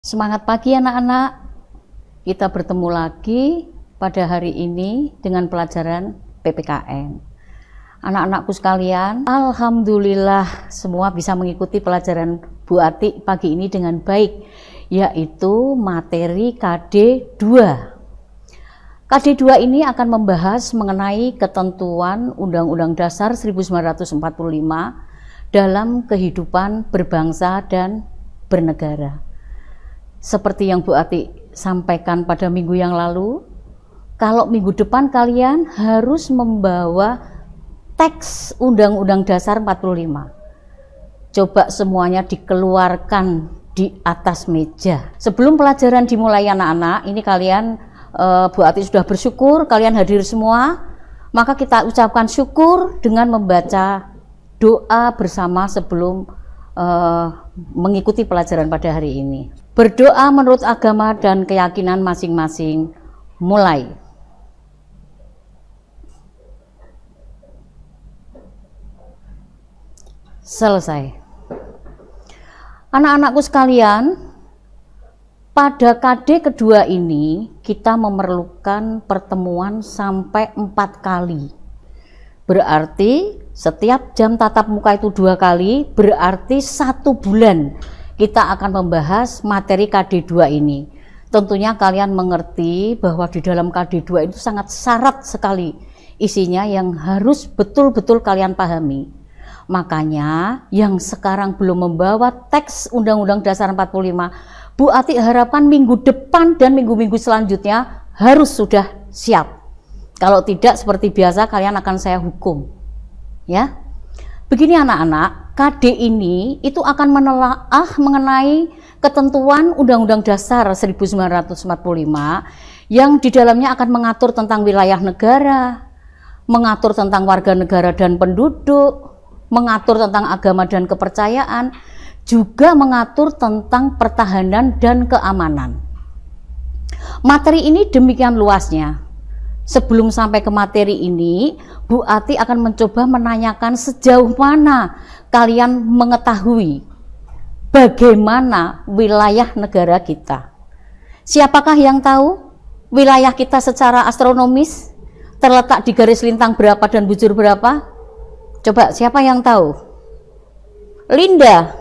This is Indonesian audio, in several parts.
Semangat pagi anak-anak, kita bertemu lagi pada hari ini dengan pelajaran PPKN. Anak-anakku sekalian, alhamdulillah semua bisa mengikuti pelajaran Bu Ati pagi ini dengan baik, yaitu materi KD 2. KD 2 ini akan membahas mengenai ketentuan Undang-Undang Dasar 1945 dalam kehidupan berbangsa dan bernegara. Seperti yang Bu Ati sampaikan pada minggu yang lalu, kalau minggu depan kalian harus membawa teks Undang-Undang Dasar 45. Coba semuanya dikeluarkan di atas meja. Sebelum pelajaran dimulai anak-anak, ini kalian Bu Ati sudah bersyukur kalian hadir semua, maka kita ucapkan syukur dengan membaca doa bersama sebelum mengikuti pelajaran pada hari ini. Berdoa menurut agama dan keyakinan masing-masing. Mulai. Selesai. Anak-anakku sekalian, pada KD kedua ini kita memerlukan pertemuan sampai 4 kali. Berarti setiap jam tatap muka itu 2 kali, berarti 1 bulan kita akan membahas materi KD 2 ini. Tentunya kalian mengerti bahwa di dalam KD 2 itu sangat syarat sekali isinya yang harus betul-betul kalian pahami. Makanya yang sekarang belum membawa teks Undang-Undang Dasar 45, Bu Ati harapkan minggu depan dan minggu-minggu selanjutnya harus sudah siap. Kalau tidak, seperti biasa kalian akan saya hukum. Ya. Begini anak-anak, KD ini itu akan menelaah mengenai ketentuan Undang-Undang Dasar 1945 yang di dalamnya akan mengatur tentang wilayah negara, mengatur tentang warga negara dan penduduk, mengatur tentang agama dan kepercayaan, juga mengatur tentang pertahanan dan keamanan. Materi ini demikian luasnya. Sebelum sampai ke materi ini, Bu Ati akan mencoba menanyakan sejauh mana kalian mengetahui bagaimana wilayah negara kita. Siapakah yang tahu wilayah kita secara astronomis terletak di garis lintang berapa dan bujur berapa? Coba siapa yang tahu? Linda.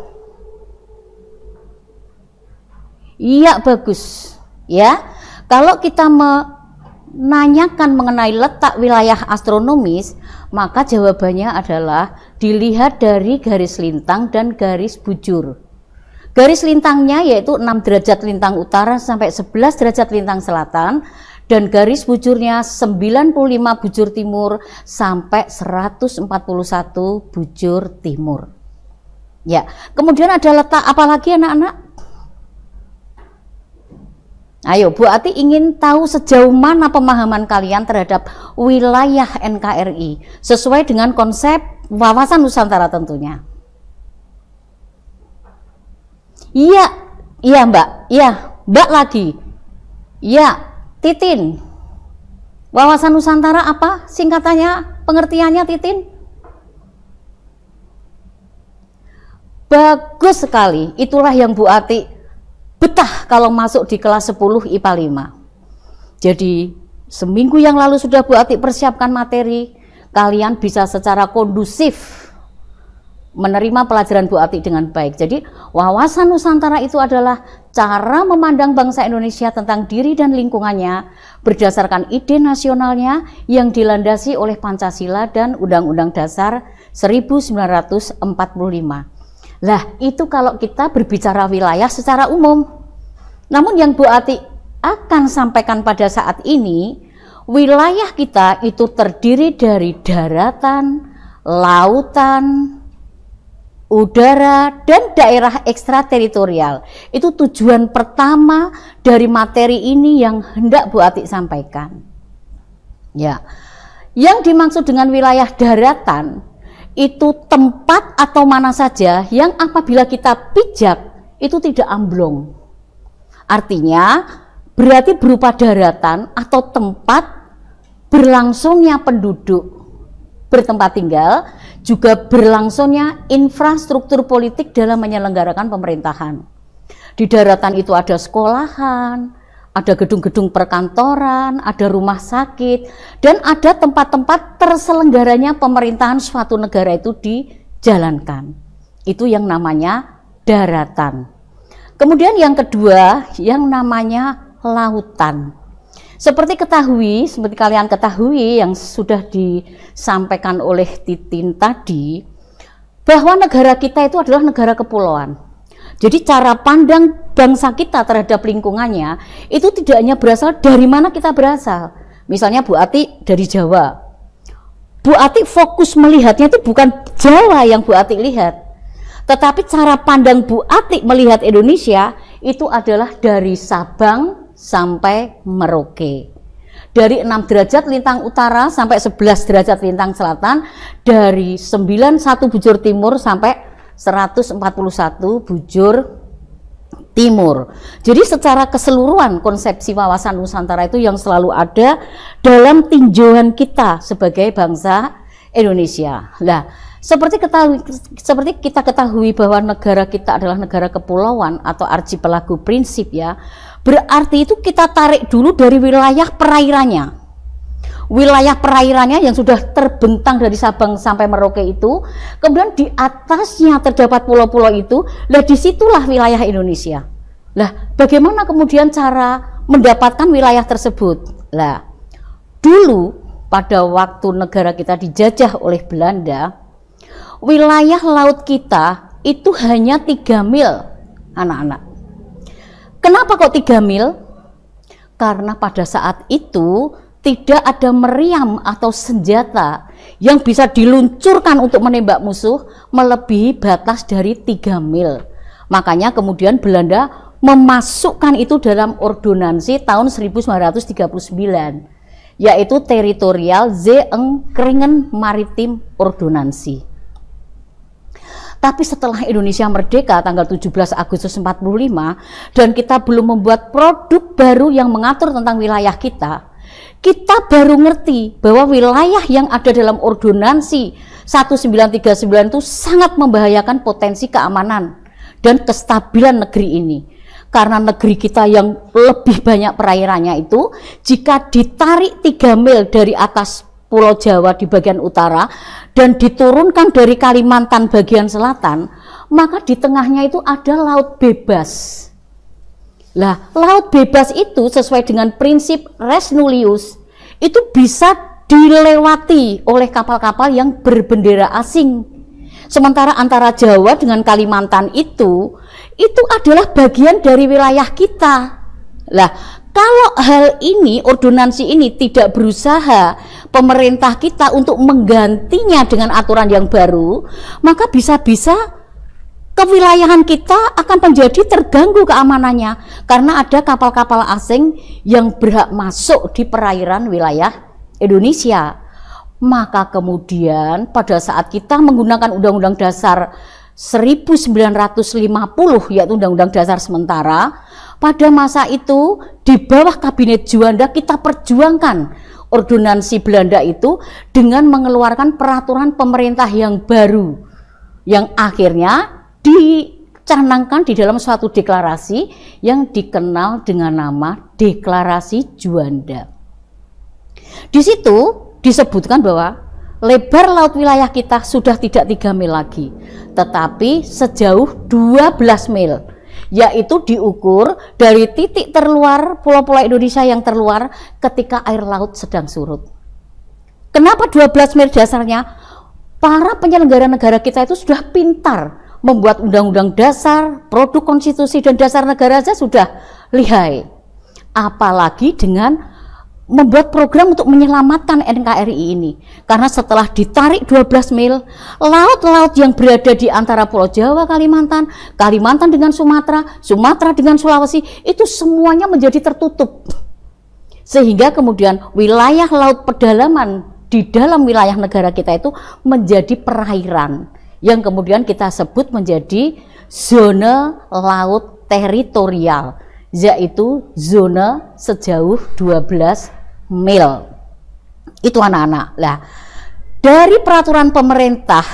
Iya, bagus. Ya. Kalau kita menanyakan mengenai letak wilayah astronomis, maka jawabannya adalah dilihat dari garis lintang dan garis bujur. Garis lintangnya yaitu 6 derajat lintang utara sampai 11 derajat lintang selatan, dan garis bujurnya 95 bujur timur sampai 141 bujur timur. Ya, kemudian ada letak apa lagi anak-anak? Ayo, Bu Ati ingin tahu sejauh mana pemahaman kalian terhadap wilayah NKRI sesuai dengan konsep wawasan Nusantara tentunya. Iya, iya Mbak, iya Mbak lagi. Iya, Titin. Wawasan Nusantara apa singkatannya, pengertiannya Titin? Bagus sekali, itulah yang Bu Ati betah kalau masuk di kelas 10 IPA 5. Jadi seminggu yang lalu sudah Bu Ati persiapkan materi, kalian bisa secara kondusif menerima pelajaran Bu Ati dengan baik. Jadi wawasan Nusantara itu adalah cara memandang bangsa Indonesia tentang diri dan lingkungannya berdasarkan ide nasionalnya yang dilandasi oleh Pancasila dan Undang-Undang Dasar 1945. Lah, itu kalau kita berbicara wilayah secara umum. Namun yang Bu Ati akan sampaikan pada saat ini, wilayah kita itu terdiri dari daratan, lautan, udara, dan daerah ekstrateritorial. Itu tujuan pertama dari materi ini yang hendak Bu Ati sampaikan. Ya. Yang dimaksud dengan wilayah daratan itu tempat atau mana saja yang apabila kita pijak itu tidak amblong. Artinya berarti berupa daratan atau tempat berlangsungnya penduduk bertempat tinggal, juga berlangsungnya infrastruktur politik dalam menyelenggarakan pemerintahan. Di daratan itu ada sekolahan, ada gedung-gedung perkantoran, ada rumah sakit, dan ada tempat-tempat terselenggaranya pemerintahan suatu negara itu dijalankan. Itu yang namanya daratan. Kemudian yang kedua, yang namanya lautan. Seperti kalian ketahui yang sudah disampaikan oleh Titin tadi, bahwa negara kita itu adalah negara kepulauan. Jadi cara pandang bangsa kita terhadap lingkungannya itu tidak hanya berasal dari mana kita berasal. Misalnya Bu Ati dari Jawa. Bu Ati fokus melihatnya itu bukan Jawa yang Bu Ati lihat. Tetapi cara pandang Bu Ati melihat Indonesia itu adalah dari Sabang sampai Merauke. Dari 6 derajat lintang utara sampai 11 derajat lintang selatan, dari 91 bujur timur sampai 141 bujur timur. Jadi secara keseluruhan konsepsi wawasan Nusantara itu yang selalu ada dalam tinjauan kita sebagai bangsa Indonesia. Nah, seperti kita ketahui bahwa negara kita adalah negara kepulauan atau archipelago prinsip ya, berarti itu kita tarik dulu dari wilayah perairannya. Wilayah perairannya yang sudah terbentang dari Sabang sampai Merauke itu, kemudian di atasnya terdapat pulau-pulau itu, lah disitulah wilayah Indonesia. Lah bagaimana kemudian cara mendapatkan wilayah tersebut? Lah dulu pada waktu negara kita dijajah oleh Belanda, wilayah laut kita itu hanya 3 mil, anak-anak. Kenapa kok 3 mil? Karena pada saat itu tidak ada meriam atau senjata yang bisa diluncurkan untuk menembak musuh melebihi batas dari 3 mil. Makanya kemudian Belanda memasukkan itu dalam ordonansi tahun 1939, yaitu Territorial Zeeënkringen Maritim Ordonansi. Tapi setelah Indonesia merdeka tanggal 17 Agustus 45 dan kita belum membuat produk baru yang mengatur tentang wilayah kita baru ngerti bahwa wilayah yang ada dalam ordonansi 1939 itu sangat membahayakan potensi keamanan dan kestabilan negeri ini. Karena negeri kita yang lebih banyak perairannya itu, jika ditarik 3 mil dari atas Pulau Jawa di bagian utara dan diturunkan dari Kalimantan bagian selatan, maka di tengahnya itu ada laut bebas. Lah, laut bebas itu sesuai dengan prinsip res nullius itu bisa dilewati oleh kapal-kapal yang berbendera asing. Sementara antara Jawa dengan Kalimantan itu adalah bagian dari wilayah kita. Lah, kalau hal ini, ordonansi ini tidak berusaha pemerintah kita untuk menggantinya dengan aturan yang baru, maka bisa-bisa kewilayahan kita akan menjadi terganggu keamanannya karena ada kapal-kapal asing yang berhak masuk di perairan wilayah Indonesia. Maka kemudian pada saat kita menggunakan Undang-Undang Dasar 1950, yaitu Undang-Undang Dasar sementara, pada masa itu di bawah Kabinet Juanda kita perjuangkan ordonansi Belanda itu dengan mengeluarkan peraturan pemerintah yang baru yang akhirnya dicanangkan di dalam suatu deklarasi yang dikenal dengan nama Deklarasi Juanda. Di situ disebutkan bahwa lebar laut wilayah kita sudah tidak 3 mil lagi, tetapi sejauh 12 mil, yaitu diukur dari titik terluar pulau-pulau Indonesia yang terluar ketika air laut sedang surut. Kenapa 12 mil dasarnya? Para penyelenggara negara kita itu sudah pintar membuat undang-undang dasar, produk konstitusi dan dasar negara saja sudah lihai. Apalagi dengan membuat program untuk menyelamatkan NKRI ini. Karena setelah ditarik 12 mil, laut-laut yang berada di antara Pulau Jawa, Kalimantan, Kalimantan dengan Sumatera, Sumatera dengan Sulawesi, itu semuanya menjadi tertutup. Sehingga kemudian wilayah laut pedalaman di dalam wilayah negara kita itu menjadi perairan, yang kemudian kita sebut menjadi zona laut teritorial, yaitu zona sejauh 12 mil. Itu anak-anak. Lah, dari peraturan pemerintah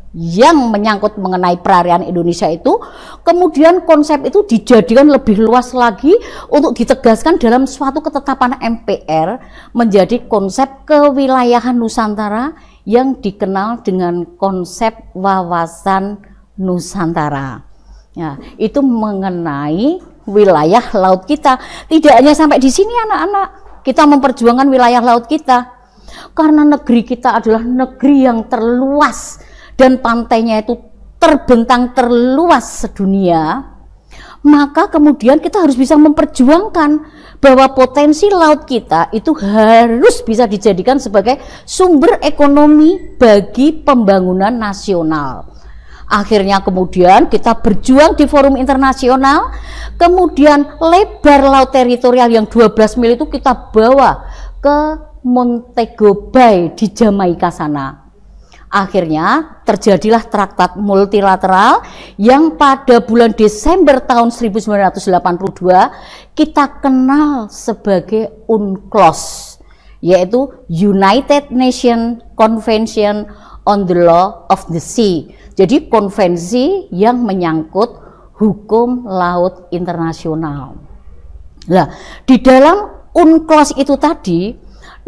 yang menyangkut mengenai perarian Indonesia itu, kemudian konsep itu dijadikan lebih luas lagi untuk ditegaskan dalam suatu ketetapan MPR menjadi konsep kewilayahan Nusantara yang dikenal dengan konsep wawasan Nusantara. Ya, itu mengenai wilayah laut kita. Tidak hanya sampai di sini anak-anak, kita memperjuangkan wilayah laut kita. Karena negeri kita adalah negeri yang terluas dan pantainya itu terbentang terluas sedunia, maka kemudian kita harus bisa memperjuangkan bahwa potensi laut kita itu harus bisa dijadikan sebagai sumber ekonomi bagi pembangunan nasional. Akhirnya kemudian kita berjuang di forum internasional, kemudian lebar laut teritorial yang 12 mil itu kita bawa ke Montego Bay di Jamaika sana. Akhirnya terjadilah traktat multilateral yang pada bulan Desember tahun 1982 kita kenal sebagai UNCLOS, yaitu United Nations Convention on the Law of the Sea. Jadi konvensi yang menyangkut hukum laut internasional. Nah, di dalam UNCLOS itu tadi,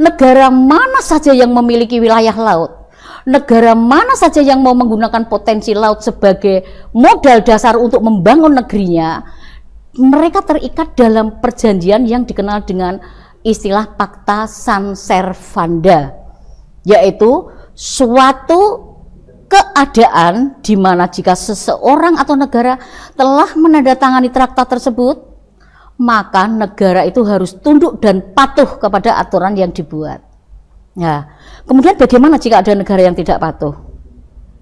negara mana saja yang memiliki wilayah laut, negara mana saja yang mau menggunakan potensi laut sebagai modal dasar untuk membangun negerinya, mereka terikat dalam perjanjian yang dikenal dengan istilah Pakta San Servanda, yaitu suatu keadaan di mana jika seseorang atau negara telah menandatangani traktat tersebut, maka negara itu harus tunduk dan patuh kepada aturan yang dibuat. Nah, kemudian bagaimana jika ada negara yang tidak patuh?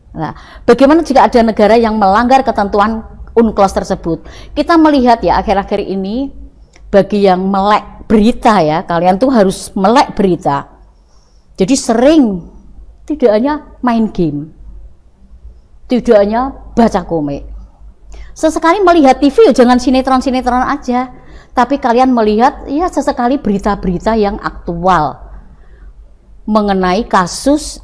Nah, bagaimana jika ada negara yang melanggar ketentuan UNCLOS tersebut? Kita melihat ya akhir-akhir ini, bagi yang melek berita ya, kalian tuh harus melek berita. Jadi sering tidak hanya main game, tidak hanya baca komik. Sesekali melihat TV, jangan sinetron-sinetron aja, tapi kalian melihat ya sesekali berita-berita yang aktual mengenai kasus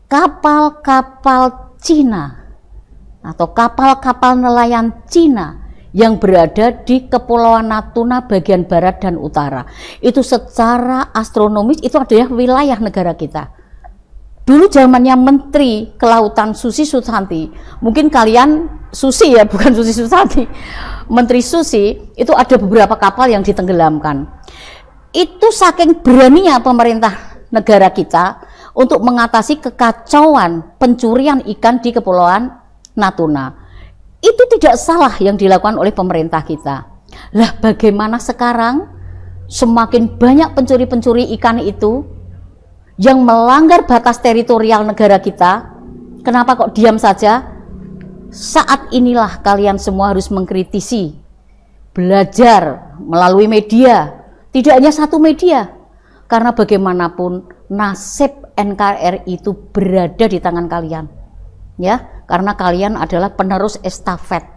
kapal-kapal Cina atau kapal-kapal nelayan Cina yang berada di Kepulauan Natuna bagian barat dan utara. Itu secara astronomis itu adalah wilayah negara kita. Dulu zamannya Menteri Kelautan Susi Susanti, mungkin kalian Susi ya, bukan Susi Susanti, Menteri Susi, itu ada beberapa kapal yang ditenggelamkan. Itu saking beraninya pemerintah negara kita untuk mengatasi kekacauan pencurian ikan di Kepulauan Natuna. Itu tidak salah yang dilakukan oleh pemerintah kita. Lah bagaimana sekarang semakin banyak pencuri-pencuri ikan itu yang melanggar batas teritorial negara kita, kenapa kok diam saja? Saat inilah kalian semua harus mengkritisi, belajar melalui media, tidak hanya satu media, karena bagaimanapun nasib NKRI itu berada di tangan kalian, ya, karena kalian adalah penerus estafet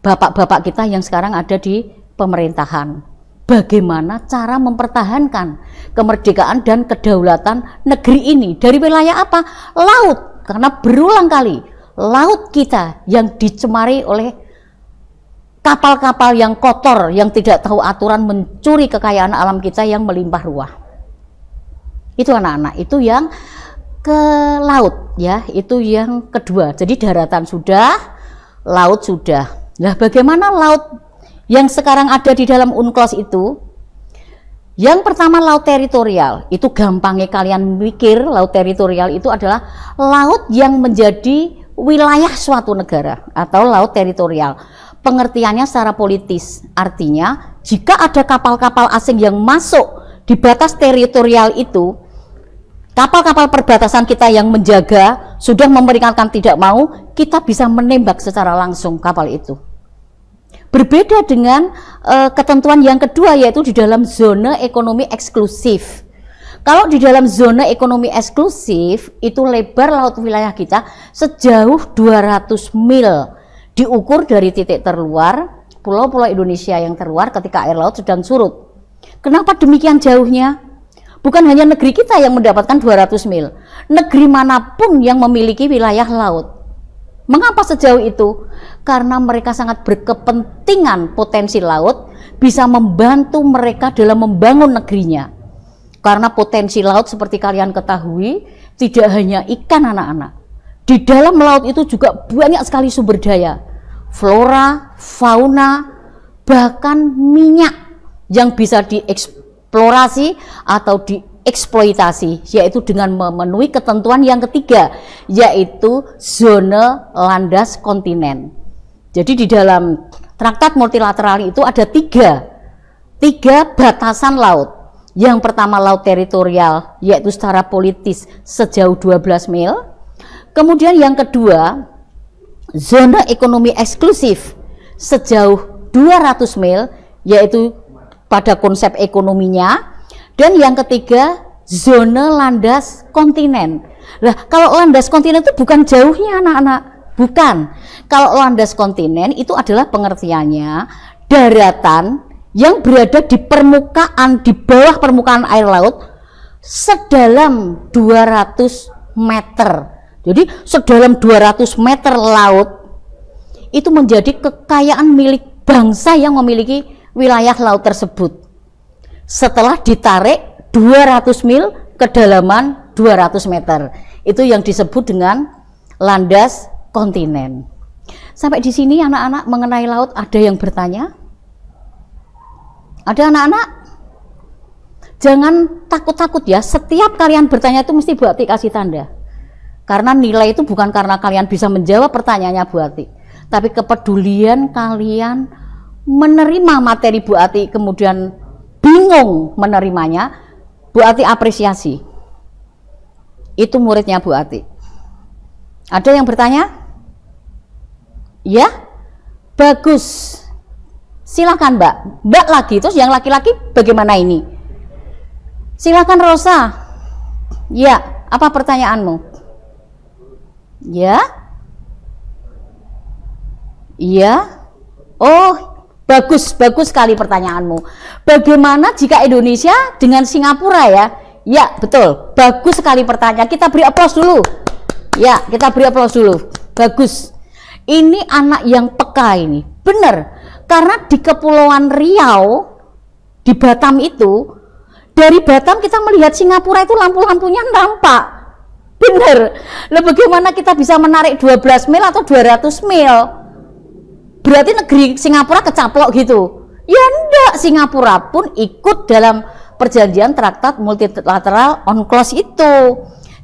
bapak-bapak kita yang sekarang ada di pemerintahan. Bagaimana cara mempertahankan kemerdekaan dan kedaulatan negeri ini dari wilayah apa? Laut, karena berulang kali laut kita yang dicemari oleh kapal-kapal yang kotor, yang tidak tahu aturan, mencuri kekayaan alam kita yang melimpah ruah. Itu anak-anak, itu yang ke laut ya, itu yang kedua. Jadi daratan sudah, laut sudah. Nah, bagaimana laut yang sekarang ada di dalam UNCLOS itu? Yang pertama laut teritorial, itu gampangnya kalian mikir, laut teritorial itu adalah laut yang menjadi wilayah suatu negara atau laut teritorial. Pengertiannya secara politis, artinya jika ada kapal-kapal asing yang masuk di batas teritorial itu, kapal-kapal perbatasan kita yang menjaga sudah memperingatkan tidak mau, kita bisa menembak secara langsung kapal itu. Berbeda dengan ketentuan yang kedua, yaitu di dalam zona ekonomi eksklusif. Kalau di dalam zona ekonomi eksklusif itu lebar laut wilayah kita sejauh 200 mil, diukur dari titik terluar pulau-pulau Indonesia yang terluar ketika air laut sedang surut. Kenapa demikian jauhnya? Bukan hanya negeri kita yang mendapatkan 200 mil, negeri manapun yang memiliki wilayah laut Mengapa sejauh itu? Karena mereka sangat berkepentingan potensi laut bisa membantu mereka dalam membangun negerinya. Karena potensi laut seperti kalian ketahui tidak hanya ikan anak-anak. Di dalam laut itu juga banyak sekali sumber daya. Flora, fauna, bahkan minyak yang bisa dieksplorasi atau dieksploitasi, yaitu dengan memenuhi ketentuan yang ketiga, yaitu zona landas kontinen. Jadi di dalam traktat multilateral itu ada tiga batasan laut. Yang pertama laut teritorial, yaitu secara politis sejauh 12 mil. Kemudian yang kedua, zona ekonomi eksklusif sejauh 200 mil, yaitu pada konsep ekonominya. Dan yang ketiga, zona landas kontinen. Nah, kalau landas kontinen itu bukan jauhnya anak-anak, bukan. Kalau landas kontinen itu adalah pengertiannya daratan yang berada di permukaan, di bawah permukaan air laut sedalam 200 meter. Jadi sedalam 200 meter laut itu menjadi kekayaan milik bangsa yang memiliki wilayah laut tersebut. Setelah ditarik 200 mil kedalaman 200 meter. Itu yang disebut dengan landas kontinen. Sampai di sini anak-anak mengenai laut ada yang bertanya? Ada anak-anak? Jangan takut-takut ya, setiap kalian bertanya itu mesti Bu Ati kasih tanda. Karena nilai itu bukan karena kalian bisa menjawab pertanyaannya Bu Ati, tapi kepedulian kalian menerima materi Bu Ati kemudian bingung menerimanya, Bu Ati apresiasi. Itu muridnya Bu Ati. Ada yang bertanya? Ya? Bagus. Silakan Mbak. Mbak lagi, terus yang laki-laki bagaimana ini? Silakan Rosa. Ya, apa pertanyaanmu? Ya? Iya? Oh, bagus sekali pertanyaanmu. Bagaimana jika Indonesia dengan Singapura ya? Ya, betul. Bagus sekali pertanyaan. Kita beri aplaus dulu. Ya, kita beri aplaus dulu. Bagus. Ini anak yang peka ini. Benar. Karena di Kepulauan Riau, di Batam itu, dari Batam kita melihat Singapura itu lampu-lampunya nampak. Benar. Lah bagaimana kita bisa menarik 12 mil atau 200 mil? Berarti negeri Singapura kecaplok gitu. Ya enggak, Singapura pun ikut dalam perjanjian traktat multilateral UNCLOS itu.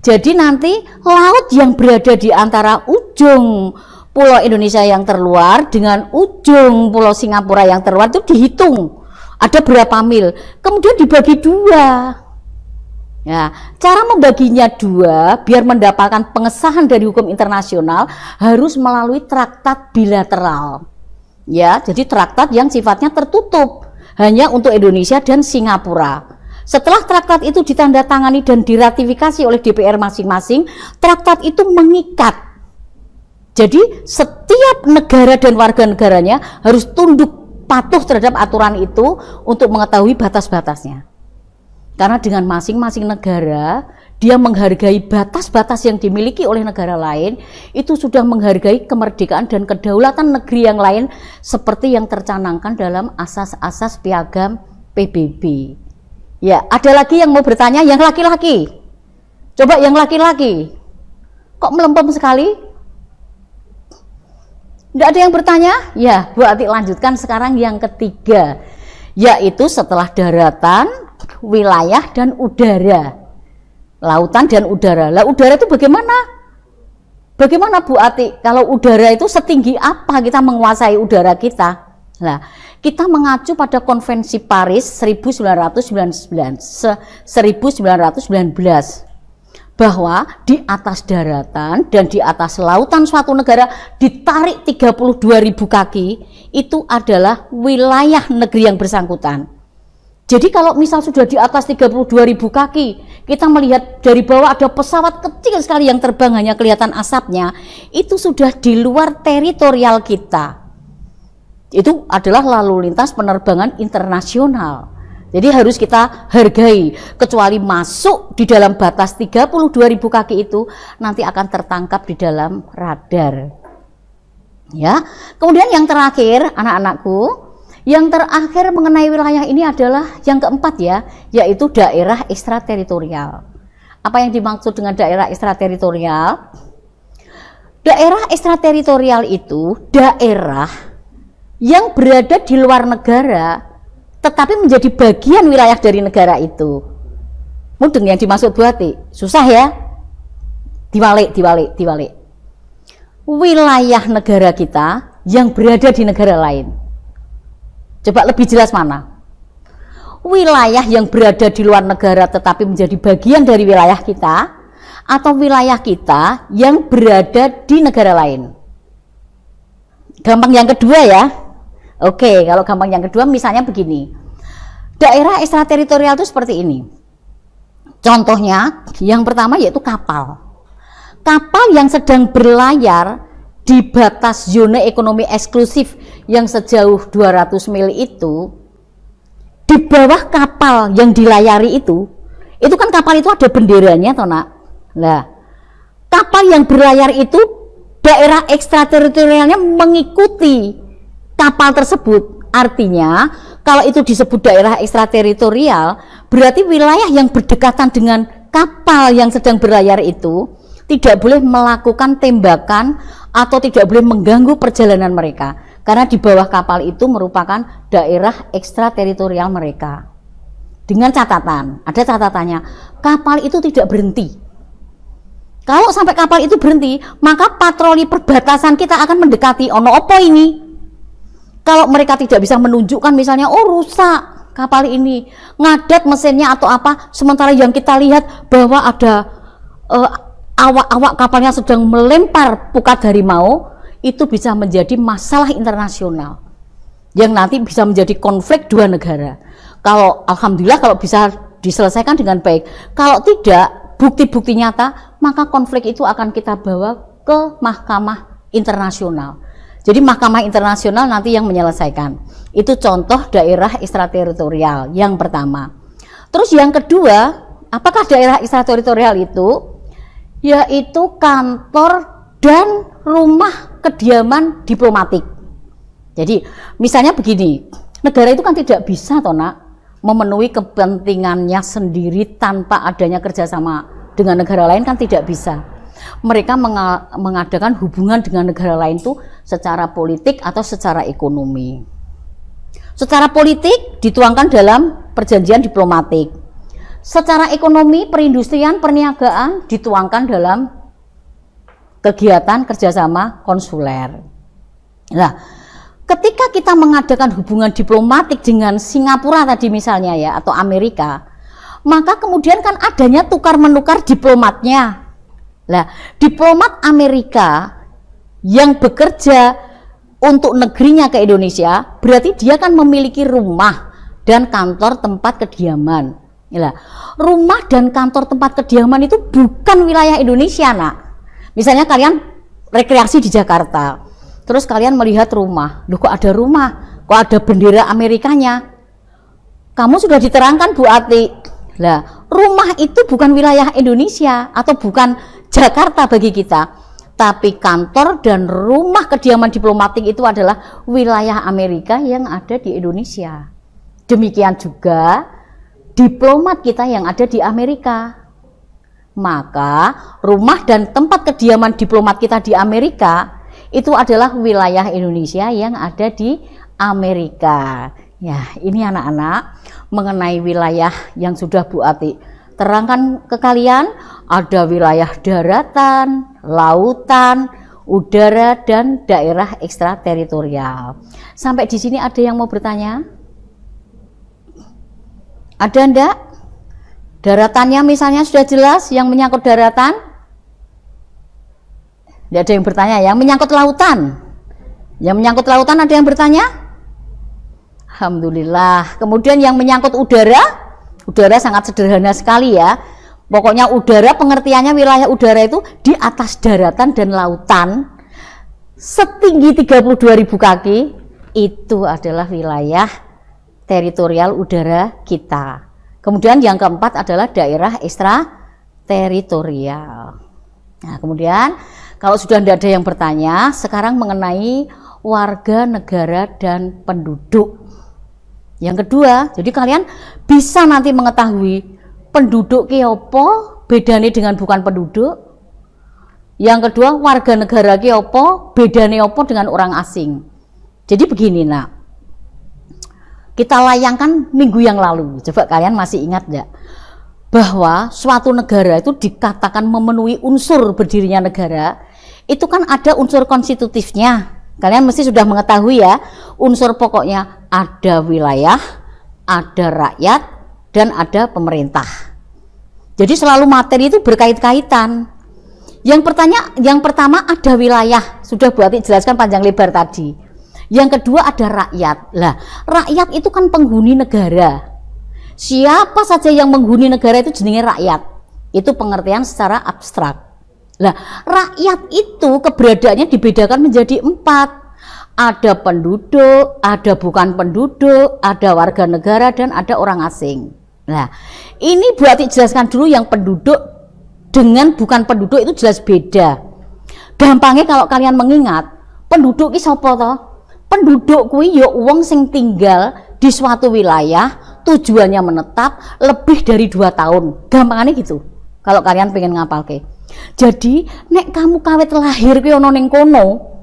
Jadi nanti laut yang berada di antara ujung pulau Indonesia yang terluar dengan ujung pulau Singapura yang terluar itu dihitung. Ada berapa mil? Kemudian dibagi dua. Ya, cara membaginya dua biar mendapatkan pengesahan dari hukum internasional harus melalui traktat bilateral. Ya, jadi traktat yang sifatnya tertutup hanya untuk Indonesia dan Singapura. Setelah traktat itu ditandatangani dan diratifikasi oleh DPR masing-masing, traktat itu mengikat. Jadi setiap negara dan warga negaranya harus tunduk patuh terhadap aturan itu untuk mengetahui batas-batasnya. Karena dengan masing-masing negara, dia menghargai batas-batas yang dimiliki oleh negara lain, itu sudah menghargai kemerdekaan dan kedaulatan negeri yang lain seperti yang tercanangkan dalam asas-asas piagam PBB. Ya, ada lagi yang mau bertanya? Yang laki-laki. Coba yang laki-laki. Kok melempem sekali? Tidak ada yang bertanya? Ya, Bu Ati lanjutkan sekarang yang ketiga, yaitu setelah daratan, wilayah dan udara. Lautan dan udara. Lah udara itu bagaimana? Bagaimana Bu Ati? Kalau udara itu setinggi apa kita menguasai udara kita? Nah, kita mengacu pada Konvensi Paris 1919 bahwa di atas daratan dan di atas lautan suatu negara ditarik 32.000 kaki itu adalah wilayah negeri yang bersangkutan. Jadi kalau misal sudah di atas 32.000 kaki, kita melihat dari bawah ada pesawat kecil sekali yang terbang hanya kelihatan asapnya, itu sudah di luar teritorial kita. Itu adalah lalu lintas penerbangan internasional. Jadi harus kita hargai, kecuali masuk di dalam batas 32.000 kaki itu nanti akan tertangkap di dalam radar. Ya. Kemudian yang terakhir, anak-anakku, yang terakhir mengenai wilayah ini adalah yang keempat ya, yaitu daerah ekstrateritorial. Apa yang dimaksud dengan daerah ekstrateritorial? Daerah ekstrateritorial itu daerah yang berada di luar negara tetapi menjadi bagian wilayah dari negara itu. Mudeng yang dimaksud Bu Ati? Susah ya? Diwalik. Wilayah negara kita yang berada di negara lain. Coba lebih jelas mana? Wilayah yang berada di luar negara tetapi menjadi bagian dari wilayah kita, atau wilayah kita yang berada di negara lain. Gampang yang kedua ya. Oke, kalau gampang yang kedua misalnya begini. Daerah ekstrateritorial itu seperti ini. Contohnya yang pertama yaitu kapal. Kapal yang sedang berlayar di batas zona ekonomi eksklusif yang sejauh 200 mil itu, di bawah kapal yang dilayari itu kan kapal itu ada benderanya toh nak. Nah, kapal yang berlayar itu daerah ekstrateritorialnya mengikuti kapal tersebut. Artinya, kalau itu disebut daerah ekstrateritorial, berarti wilayah yang berdekatan dengan kapal yang sedang berlayar itu tidak boleh melakukan tembakan atau tidak boleh mengganggu perjalanan mereka. Karena di bawah kapal itu merupakan daerah ekstrateritorial mereka. Dengan catatan, ada catatannya, kapal itu tidak berhenti. Kalau sampai kapal itu berhenti, maka patroli perbatasan kita akan mendekati. Ono opo ini? Kalau mereka tidak bisa menunjukkan misalnya, oh rusak kapal ini, ngadat mesinnya atau apa, sementara yang kita lihat bahwa ada awak-awak kapalnya sedang melempar pukat harimau, itu bisa menjadi masalah internasional yang nanti bisa menjadi konflik dua negara. Kalau alhamdulillah kalau bisa diselesaikan dengan baik, kalau tidak bukti-bukti nyata, maka konflik itu akan kita bawa ke mahkamah internasional. Jadi mahkamah internasional nanti yang menyelesaikan. Itu contoh daerah ekstrateritorial yang pertama. Terus yang kedua, apakah daerah ekstrateritorial itu? Yaitu kantor dan rumah kediaman diplomatik. Jadi misalnya begini, negara itu kan tidak bisa toh nak memenuhi kepentingannya sendiri tanpa adanya kerjasama dengan negara lain, kan tidak bisa. Mereka mengadakan hubungan dengan negara lain itu secara politik atau secara ekonomi. Secara politik dituangkan dalam perjanjian diplomatik. Secara ekonomi, perindustrian, perniagaan dituangkan dalam kegiatan kerjasama konsuler. Nah, ketika kita mengadakan hubungan diplomatik dengan Singapura tadi misalnya ya, atau Amerika, maka kemudian kan adanya tukar-menukar diplomatnya. Nah, diplomat Amerika yang bekerja untuk negerinya ke Indonesia, berarti dia kan memiliki rumah dan kantor tempat kediaman. Nah, rumah dan kantor tempat kediaman itu bukan wilayah Indonesia, nak. Misalnya kalian rekreasi di Jakarta, terus kalian melihat rumah, loh kok ada rumah, kok ada bendera Amerikanya. Kamu sudah diterangkan Bu Ati, lah rumah itu bukan wilayah Indonesia atau bukan Jakarta bagi kita, tapi kantor dan rumah kediaman diplomatik itu adalah wilayah Amerika yang ada di Indonesia. Demikian juga diplomat kita yang ada di Amerika. Maka rumah dan tempat kediaman diplomat kita di Amerika itu adalah wilayah Indonesia yang ada di Amerika. Ya, ini anak-anak mengenai wilayah yang sudah Bu Ati terangkan ke kalian. Ada wilayah daratan, lautan, udara, dan daerah ekstrateritorial. Sampai di sini ada yang mau bertanya? Ada enggak? Daratannya misalnya sudah jelas, yang menyangkut daratan? Tidak ada yang bertanya. Yang menyangkut lautan? Yang menyangkut lautan ada yang bertanya? Alhamdulillah. Kemudian yang menyangkut udara? Udara sangat sederhana sekali ya. Pokoknya udara, pengertiannya wilayah udara itu di atas daratan dan lautan setinggi 32.000 kaki, itu adalah wilayah teritorial udara kita. Kemudian yang keempat adalah daerah ekstrateritorial. Nah, kemudian Kalau sudah tidak ada yang bertanya, sekarang mengenai warga negara dan penduduk. Yang kedua, jadi kalian bisa nanti mengetahui penduduk ki opo, bedane dengan bukan penduduk. Yang kedua, warga negara ki opo, bedane opo dengan orang asing. Jadi begini nak, kita layangkan minggu yang lalu, coba kalian masih ingat enggak? Bahwa suatu negara itu dikatakan memenuhi unsur berdirinya negara, itu kan ada unsur konstitutifnya. Kalian mesti sudah mengetahui ya, unsur pokoknya ada wilayah, ada rakyat, dan ada pemerintah. Jadi selalu materi itu berkait-kaitan. Yang pertama ada wilayah, sudah Bu Ati jelaskan panjang lebar tadi. Yang kedua ada rakyat. Lah, rakyat itu kan penghuni negara. Siapa saja yang menghuni negara itu jenenge rakyat. Itu pengertian secara abstrak. Lah, rakyat itu keberadaannya dibedakan menjadi 4. Ada penduduk, ada bukan penduduk, ada warga negara, dan ada orang asing. Nah, ini Bu Ati jelaskan dulu yang penduduk dengan bukan penduduk itu jelas beda. Gampangnya kalau kalian mengingat, penduduk ini sapa toh? Penduduk kuwi ya wong sing tinggal di suatu wilayah, tujuannya menetap lebih dari 2 tahun. Gampangannya gitu. Kalau kalian pengen ngapalke. Jadi, nek kamu kawet lahir ki ono ning kono,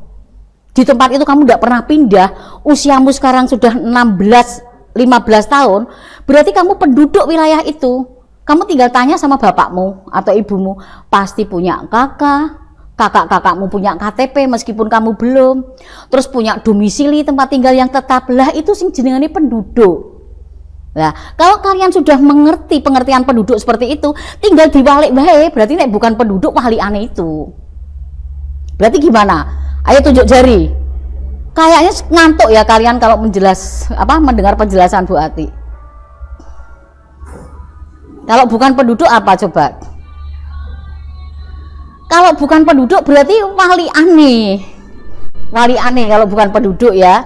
di tempat itu kamu tidak pernah pindah, usiamu sekarang sudah 16-15 tahun, berarti kamu penduduk wilayah itu. Kamu tinggal tanya sama bapakmu atau ibumu, pasti punya kakak-kakakmu punya KTP meskipun kamu belum, terus punya domisili tempat tinggal yang tetap. Lah itu sing jenengane penduduk. Nah, kalau kalian sudah mengerti pengertian penduduk seperti itu, tinggal diwalik wae, berarti nek bukan penduduk waliane itu. Berarti gimana? Ayo tunjuk jari. Kayaknya ngantuk ya kalian kalau mendengar penjelasan Bu Ati. Kalau bukan penduduk apa coba? Kalau bukan penduduk berarti waliane. Waliane kalau bukan penduduk ya.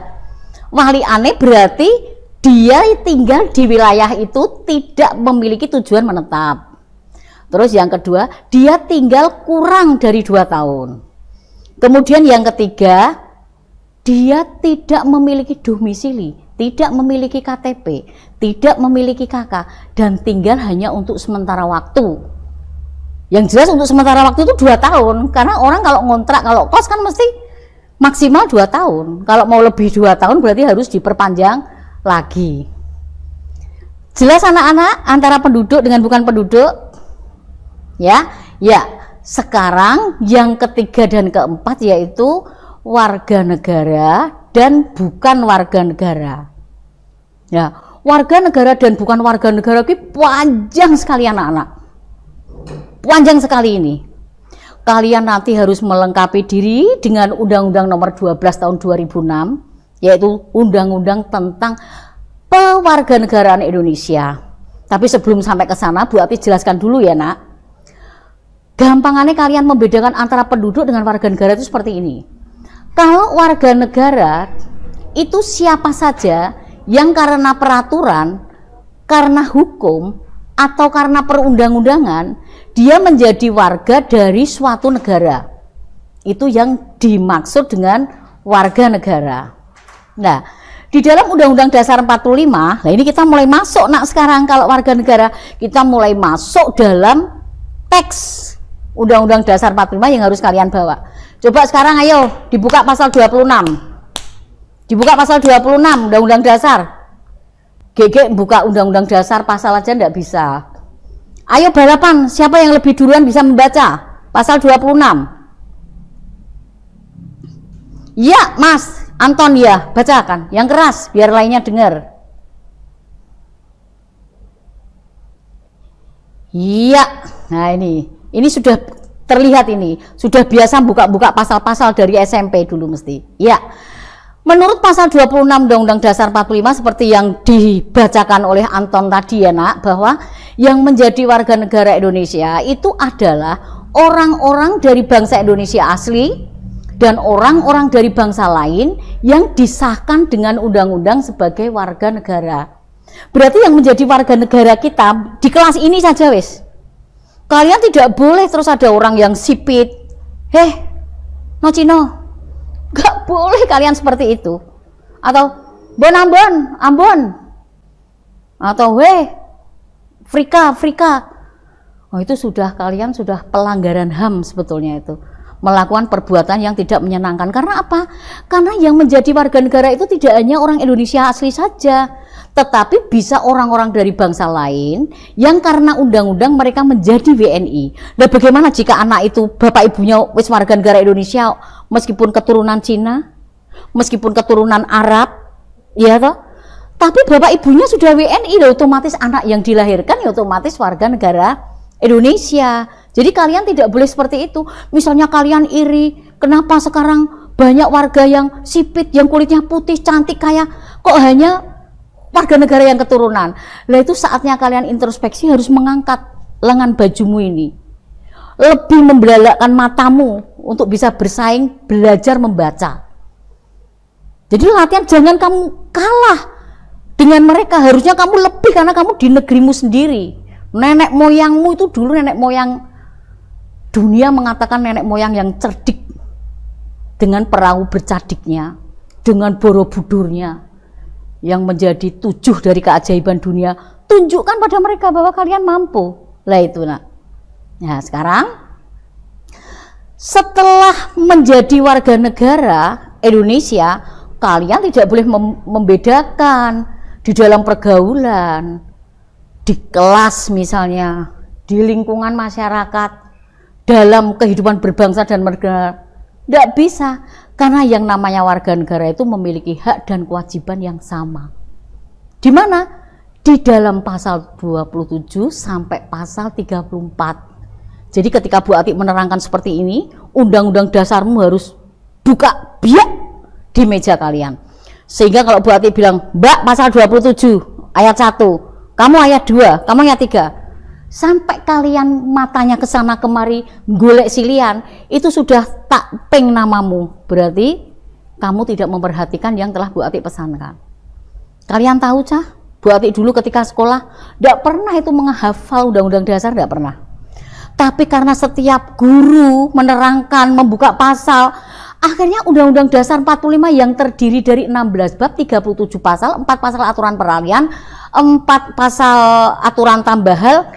Waliane berarti dia tinggal di wilayah itu tidak memiliki tujuan menetap. Terus yang kedua, dia tinggal kurang dari 2 tahun. Kemudian yang ketiga, dia tidak memiliki domisili, tidak memiliki KTP, tidak memiliki KK, dan tinggal hanya untuk sementara waktu. Yang jelas untuk sementara waktu itu 2 tahun, karena orang kalau ngontrak, kalau kos kan mesti maksimal 2 tahun. Kalau mau lebih 2 tahun berarti harus diperpanjang lagi. Jelas anak-anak antara penduduk dengan bukan penduduk? Ya. Sekarang yang ketiga dan keempat yaitu warga negara dan bukan warga negara. Ya, warga negara dan bukan warga negara ini panjang sekali anak-anak. Panjang sekali ini. Kalian nanti harus melengkapi diri dengan Undang-Undang Nomor 12 Tahun 2006. Yaitu undang-undang tentang pewarganegaraan Indonesia. Tapi sebelum sampai ke sana, Bu Ati jelaskan dulu ya nak. Gampangannya kalian membedakan antara penduduk dengan warga negara itu seperti ini. Kalau warga negara itu siapa saja yang karena peraturan, karena hukum, atau karena perundang-undangan, dia menjadi warga dari suatu negara. Itu yang dimaksud dengan warga negara. Nah, di dalam Undang-Undang Dasar 45, nah ini kita mulai masuk nak sekarang kalau warga negara, kita mulai masuk dalam teks Undang-Undang Dasar 45 yang harus kalian bawa. Coba sekarang ayo dibuka pasal 26. Dibuka pasal 26 Undang-Undang Dasar. GG buka Undang-Undang Dasar pasal aja enggak bisa. Ayo balapan, siapa yang lebih duluan bisa membaca pasal 26? Ya, Mas Anton ya, bacakan yang keras biar lainnya dengar. Iya, nah ini sudah terlihat, ini sudah biasa buka-buka pasal-pasal dari SMP dulu mesti. Ya, menurut pasal 26 Undang-Undang Dasar 45 seperti yang dibacakan oleh Anton tadi ya nak, bahwa yang menjadi warga negara Indonesia itu adalah orang-orang dari bangsa Indonesia asli dan orang-orang dari bangsa lain yang disahkan dengan undang-undang sebagai warga negara. Berarti yang menjadi warga negara kita di kelas ini saja wis. Kalian tidak boleh terus ada orang yang sipit. no Cino. Gak boleh kalian seperti itu. Atau Bon Ambon, Ambon. Atau weh Frika, Frika. Oh, itu kalian sudah pelanggaran HAM sebetulnya itu. Melakukan perbuatan yang tidak menyenangkan. Karena apa? Karena yang menjadi warga negara itu tidak hanya orang Indonesia asli saja, tetapi bisa orang-orang dari bangsa lain yang karena undang-undang mereka menjadi WNI. Nah, bagaimana jika anak itu bapak ibunya wis warga negara Indonesia meskipun keturunan Cina, meskipun keturunan Arab, ya toh? Tapi bapak ibunya sudah WNI, loh, otomatis anak yang dilahirkan ya otomatis warga negara Indonesia. Jadi kalian tidak boleh seperti itu. Misalnya kalian iri, kenapa sekarang banyak warga yang sipit, yang kulitnya putih, cantik kayak kok hanya warga negara yang keturunan. Lah itu saatnya kalian introspeksi, harus mengangkat lengan bajumu ini. Lebih membelalakkan matamu untuk bisa bersaing, belajar membaca. Jadi latihan, jangan kamu kalah dengan mereka, harusnya kamu lebih karena kamu di negerimu sendiri. Nenek moyangmu itu dulu, nenek moyang dunia mengatakan nenek moyang yang cerdik, dengan perahu bercadiknya, dengan Borobudurnya yang menjadi 7 dari keajaiban dunia. Tunjukkan pada mereka bahwa kalian mampu. Lah itu nak. Nah sekarang setelah menjadi warga negara Indonesia, kalian tidak boleh membedakan di dalam pergaulan, di kelas misalnya, di lingkungan masyarakat, dalam kehidupan berbangsa dan bernegara. Tidak bisa, karena yang namanya warga negara itu memiliki hak dan kewajiban yang sama. Di mana? Di dalam pasal 27 sampai pasal 34. Jadi ketika Bu Ati menerangkan seperti ini, undang-undang dasarmu harus buka biak di meja kalian. Sehingga kalau Bu Ati bilang, Mbak pasal 27 ayat 1, kamu ayat 2, kamu ayat 3, sampai kalian matanya ke sana kemari golek silian, itu sudah tak ping namamu. Berarti kamu tidak memperhatikan yang telah Bu Ati pesankan. Kalian tahu cah, Bu Ati dulu ketika sekolah tidak pernah itu menghafal undang-undang dasar, tidak pernah. Tapi karena setiap guru menerangkan, membuka pasal, akhirnya Undang-Undang Dasar 45 yang terdiri dari 16 bab, 37 pasal, 4 pasal aturan peralihan, 4 pasal aturan tambahan,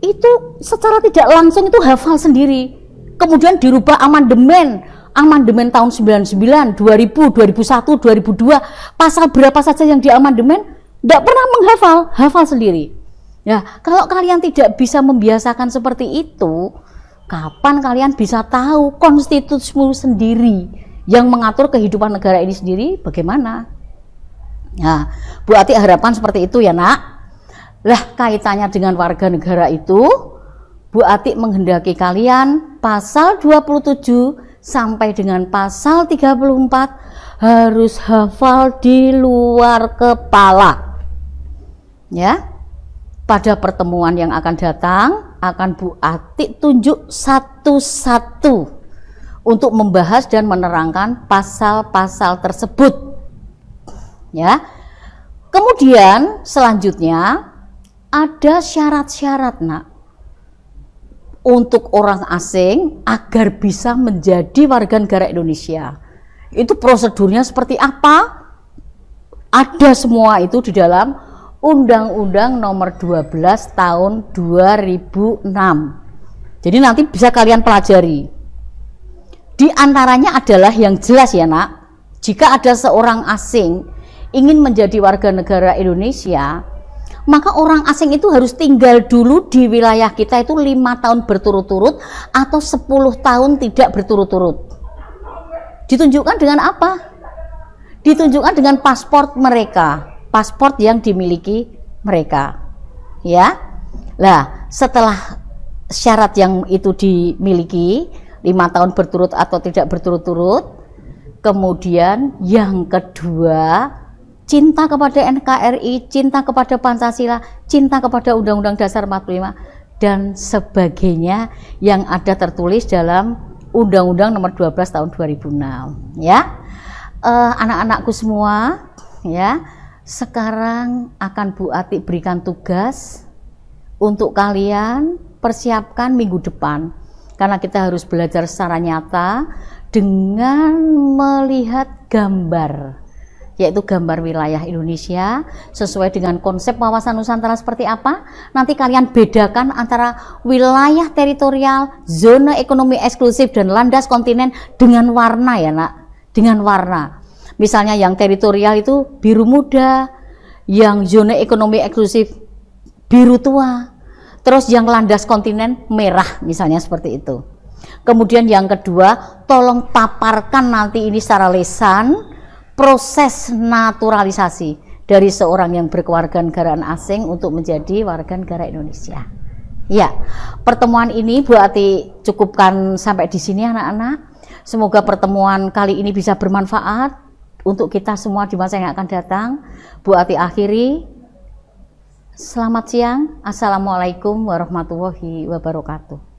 itu secara tidak langsung itu hafal sendiri. Kemudian dirubah amandemen tahun 99, 2000, 2001, 2002, pasal berapa saja yang diamandemen, tidak pernah menghafal, hafal sendiri. Ya, kalau kalian tidak bisa membiasakan seperti itu, kapan kalian bisa tahu konstitusimu sendiri yang mengatur kehidupan negara ini sendiri bagaimana? Nah, Bu Ati harapkan seperti itu ya nak. Lah kaitannya dengan warga negara itu, Bu Ati menghendaki kalian pasal 27 sampai dengan pasal 34 harus hafal di luar kepala. Ya. Pada pertemuan yang akan datang, akan Bu Ati tunjuk satu-satu untuk membahas dan menerangkan pasal-pasal tersebut. Ya. Kemudian selanjutnya ada syarat-syarat nak untuk orang asing agar bisa menjadi warga negara Indonesia. Itu prosedurnya seperti apa? Ada semua itu di dalam Undang-Undang nomor 12 tahun 2006. Jadi nanti bisa kalian pelajari. Di antaranya adalah yang jelas ya nak, jika ada seorang asing ingin menjadi warga negara Indonesia, maka orang asing itu harus tinggal dulu di wilayah kita itu 5 tahun berturut-turut atau 10 tahun tidak berturut-turut. Ditunjukkan dengan apa? Ditunjukkan dengan paspor mereka, paspor yang dimiliki mereka. Ya. Nah, setelah syarat yang itu dimiliki 5 tahun berturut atau tidak berturut-turut, kemudian yang kedua, cinta kepada NKRI, cinta kepada Pancasila, cinta kepada Undang-Undang Dasar 45 dan sebagainya yang ada tertulis dalam Undang-Undang nomor 12 tahun 2006. Ya. Anak-anakku semua, ya. Sekarang akan Bu Ati berikan tugas untuk kalian persiapkan minggu depan, karena kita harus belajar secara nyata dengan melihat gambar, yaitu gambar wilayah Indonesia sesuai dengan konsep wawasan Nusantara seperti apa. Nanti kalian bedakan antara wilayah teritorial, zona ekonomi eksklusif, dan landas kontinen dengan warna ya nak, dengan warna. Misalnya yang teritorial itu biru muda, yang zona ekonomi eksklusif biru tua, terus yang landas kontinen merah, misalnya seperti itu. Kemudian yang kedua, tolong paparkan nanti ini secara lisan proses naturalisasi dari seorang yang berkewarganegaraan asing untuk menjadi warga negara Indonesia. Ya, pertemuan ini Bu Ati cukupkan sampai di sini anak-anak. Semoga pertemuan kali ini bisa bermanfaat untuk kita semua di masa yang akan datang. Bu Ati akhiri. Selamat siang. Assalamualaikum warahmatullahi wabarakatuh.